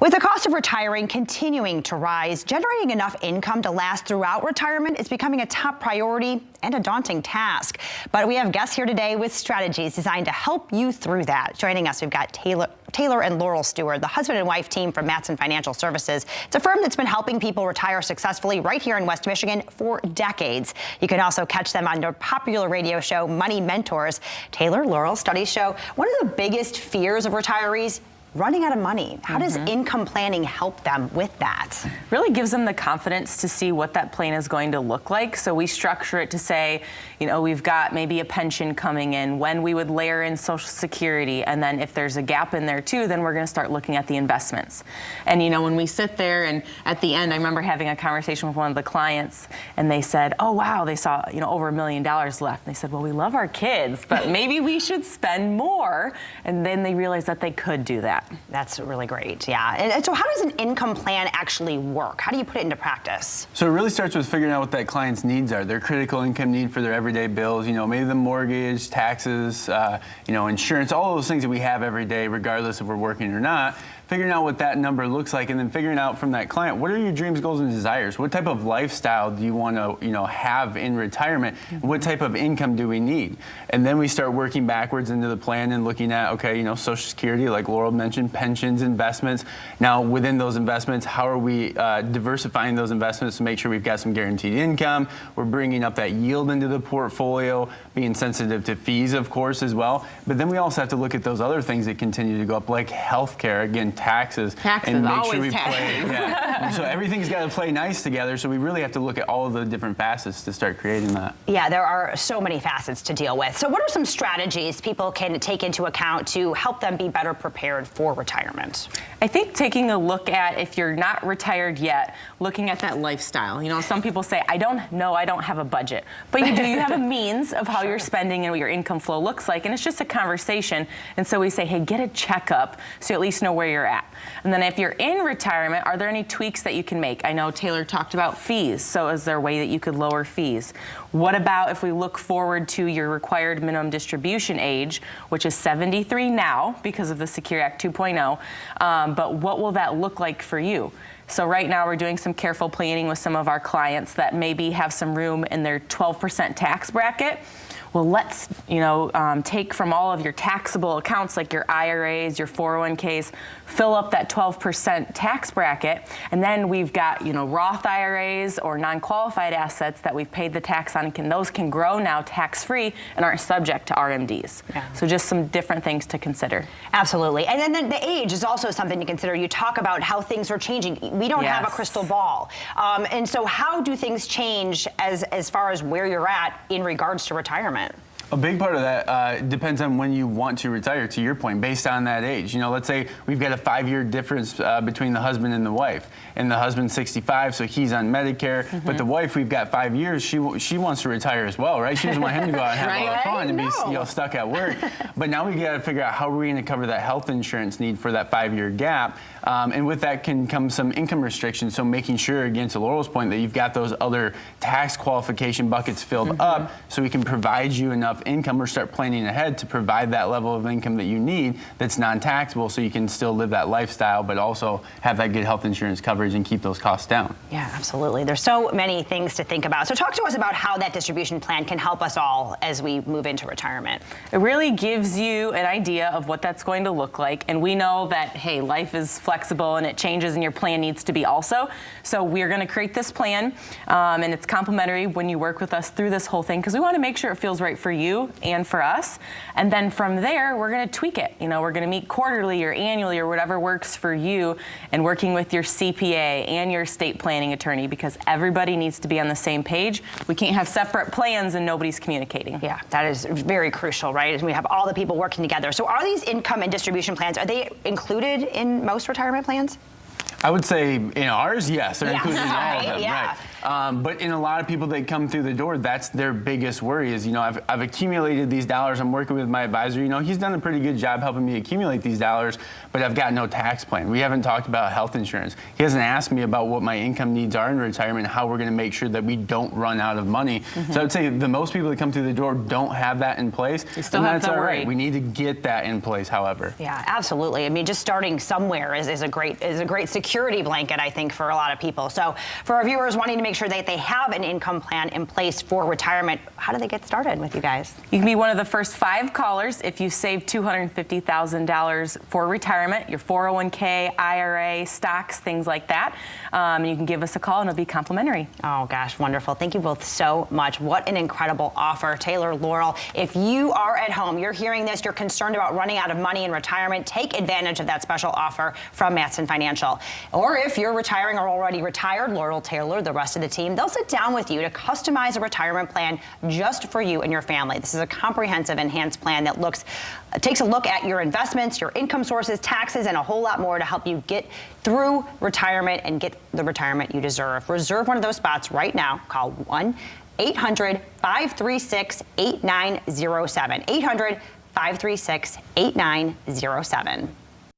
With the cost of retiring continuing to rise, generating enough income to last throughout retirement is becoming a top priority and a daunting task. But we have guests here today with strategies designed to help you through that. Joining us, we've got Taylor and Laurel Steward, the husband and wife team from Mattson Financial Services. It's a firm that's been helping people retire successfully right here in West Michigan for decades. You can also catch them on their popular radio show, Money Mentors. Taylor, Laurel, studies show one of the biggest fears of retirees: running out of money. How does income planning help them with that? Really gives them the confidence to see what that plan is going to look like. So we structure it to say, you know, we've got maybe a pension coming in, when we would layer in Social Security, and then if there's a gap in there too, then we're going to start looking at the investments. And you know, when we sit there and at the end, I remember having a conversation with one of the clients, and they said, oh wow, they saw, you know, over $1 million left. And they said, well, we love our kids, but maybe we should spend more. And then they realized that they could do that. That's really great, yeah. And so how does an income plan actually work? How do you put it into practice? So it really starts with figuring out what that client's needs are, their critical income need for their everyday bills, you know, maybe the mortgage, taxes, you know, insurance, all those things that we have every day, regardless if we're working or not. Figuring out what that number looks like, and then figuring out from that client, what are your dreams, goals, and desires? What type of lifestyle do you want to, you know, have in retirement? What type of income do we need? And then we start working backwards into the plan and looking at, okay, you know, Social Security, like Laurel mentioned, pensions, investments. Now, within those investments, how are we diversifying those investments to make sure we've got some guaranteed income? We're bringing up that yield into the portfolio, being sensitive to fees, of course, as well. But then we also have to look at those other things that continue to go up, like healthcare, again, taxes, and make sure we play. Yeah. So everything's got to play nice together. So we really have to look at all of the different facets to start creating that. Yeah, there are so many facets to deal with. So what are some strategies people can take into account to help them be better prepared for retirement? I think taking a look at, if you're not retired yet, looking at that lifestyle. You know, some people say, I don't have a budget. But you do. You have a means of how you're spending and what your income flow looks like. And it's just a conversation. And so we say, hey, get a checkup so you at least know where you're at. And then if you're in retirement, are there any tweaks that you can make? I know Taylor talked about fees. So is there a way that you could lower fees? What about if we look forward to your required minimum distribution age, which is 73 now because of the Secure Act 2.0, but what will that look like for you? So right now we're doing some careful planning with some of our clients that maybe have some room in their 12% tax bracket. Well, let's, you know, take from all of your taxable accounts like your IRAs, your 401ks, fill up that 12% tax bracket, and then we've got, you know, Roth IRAs or non-qualified assets that we've paid the tax on, and those can grow now tax-free and aren't subject to RMDs. Yeah. So just some different things to consider. Absolutely. And then the age is also something to consider. You talk about how things are changing. We don't have a crystal ball. And so how do things change as far as where you're at in regards to retirement? A big part of that depends on when you want to retire, to your point, based on that age. You know, let's say we've got a 5-year difference between the husband and the wife. And the husband's 65, so he's on Medicare. But the wife, we've got 5 years, she wants to retire as well, right? She doesn't want him to go out and have a lot of fun and be, you know, stuck at work. But now we got to figure out how we're going to cover that health insurance need for that 5-year gap. And with that can come some income restrictions. So making sure, again, to Laurel's point, that you've got those other tax qualification buckets filled up so we can provide you enough income or start planning ahead to provide that level of income that you need that's non-taxable, so you can still live that lifestyle but also have that good health insurance coverage and keep those costs down. Yeah, absolutely. There's so many things to think about. So talk to us about how that distribution plan can help us all as we move into retirement. It really gives you an idea of what that's going to look like, and we know that, hey, life is flexible and it changes and your plan needs to be also. So we're going to create this plan, and it's complimentary when you work with us through this whole thing, because we want to make sure it feels right for you and for us. And then from there, we're going to tweak it. You know, we're going to meet quarterly or annually or whatever works for you, and working with your CPA and your estate planning attorney, because everybody needs to be on the same page. We can't have separate plans and nobody's communicating. Yeah, that is very crucial, right? We have all the people working together. So are these income and distribution plans, are they included in most retirement plans? I would say in ours, yes, they're included in all of them. Yeah. Right. But in a lot of people that come through the door, that's their biggest worry is, I've accumulated these dollars. I'm working with my advisor. He's done a pretty good job helping me accumulate these dollars, but I've got no tax plan. We haven't talked about health insurance. He hasn't asked me about what my income needs are in retirement, how we're going to make sure that we don't run out of money. So I would say the most people that come through the door don't have that in place. You still have that's to all worry. right. We need to get that in place, however. Yeah, absolutely. I mean, just starting somewhere is a great security blanket, I think, for a lot of people. So for our viewers wanting to make sure that they have an income plan in place for retirement, how do they get started with you guys? You can be one of the first 5 callers if you save $250,000 for retirement, your 401k, IRA, stocks, things like that. You can give us a call and it'll be complimentary. Oh gosh, wonderful. Thank you both so much. What an incredible offer. Taylor, Laurel, if you are at home, you're hearing this, you're concerned about running out of money in retirement, take advantage of that special offer from Mattson Financial. Or if you're retiring or already retired, Laurel, Taylor, the rest of the team, they'll sit down with you to customize a retirement plan just for you and your family. This is a comprehensive enhanced plan that takes a look at your investments, your income sources, taxes, and a whole lot more to help you get through retirement and get the retirement you deserve. Reserve one of those spots right now. Call 1-800-536-8907. 800-536-8907.